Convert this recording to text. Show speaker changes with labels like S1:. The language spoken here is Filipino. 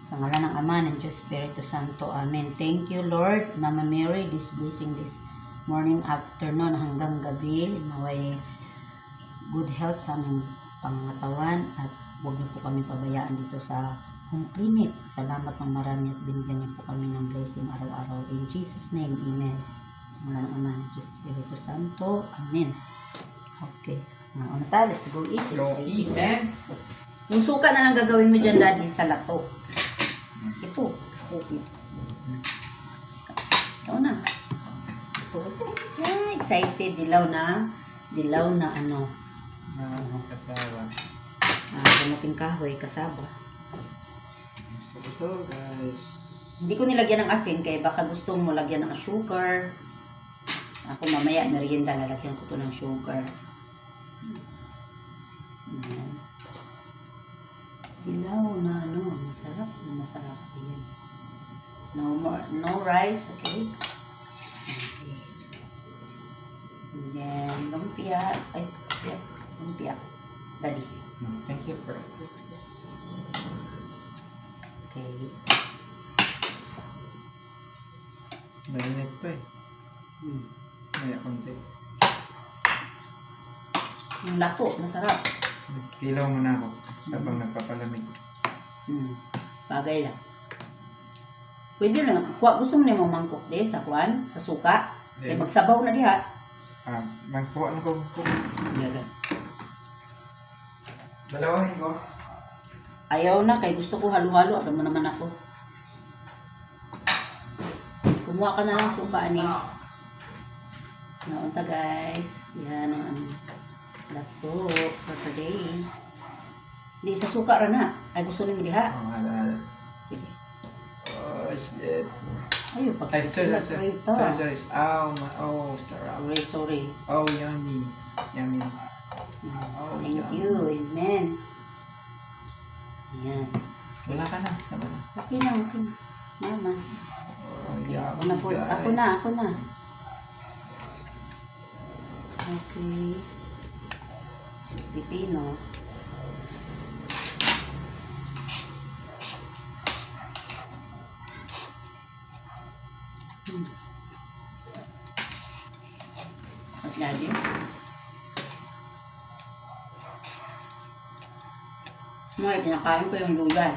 S1: Sa ngalan ng Ama, ng Diyos, Espiritu Santo. Amen. Thank you, Lord. Mama Mary, this blessing this morning, afternoon, hanggang gabi. Naway good health sa aming pangangatawan at huwag niyo po kami pabayaan dito sa home clinic. Salamat ng marami at binigyan niyo po kami ng blessing araw-araw. In Jesus' name, Amen. Sa ngalan ng Ama, ng Diyos, Espiritu Santo. Amen. Okay. Now, tayo, let's go eat.
S2: Go eat, man.
S1: Yung suka na lang gagawin mo dyan, Daddy, sa lato. Ito. Ikaw na. Gusto ko ito. Yeah, excited. Dilaw na ano.
S2: Kasawa.
S1: Gamuting kahoy, kasaba.
S2: Gusto ko to, guys.
S1: Hindi ko nilagyan ng asin, kaya baka gusto mo lagyan ng sugar. Ako mamaya, merienda, lalagyan ko to ng sugar. Ayan. Dilaw na ano, masarap na masarap. Ayan. No rice, okay? Okay. And then, lumpia. Ay, lumpia. Daddy.
S2: Thank you for
S1: Okay.
S2: mainit pa eh. May konti.
S1: Yung lato, masarap.
S2: Tilaw muna ako habang nagpapalamig.
S1: Bagay lang. Pwede lang. Gusto mo na yung mangkok di sa kuwan, sa suka. Kaya magsabaw na diha.
S2: Magpuan ko.
S1: Yan.
S2: Dalawahin ko.
S1: Ayaw na, kaya gusto ko halo-halo. Alam mo naman ako. Kumuha ka na lang suka, ani. Naunta, guys. Yan ang lato for today's. Hindi, sa suka rin na. Ay, gusto nyo diha.
S2: Hala.
S1: Sige.
S2: Oh, shit.
S1: Ayaw,
S2: Ay, sorry.
S1: sorry.
S2: Sarap.
S1: Sorry.
S2: Oh, yummy. Yummy. Oh,
S1: Thank
S2: yummy.
S1: you. Amen. Ayan.
S2: Wala ka na. Tama na.
S1: Okay na. Mama.
S2: Oh,
S1: Okay,
S2: yummy,
S1: ako na po.
S2: guys.
S1: Ako na. Okay. Pipino. At lagi. Ngayon, kinakain ko yung luya.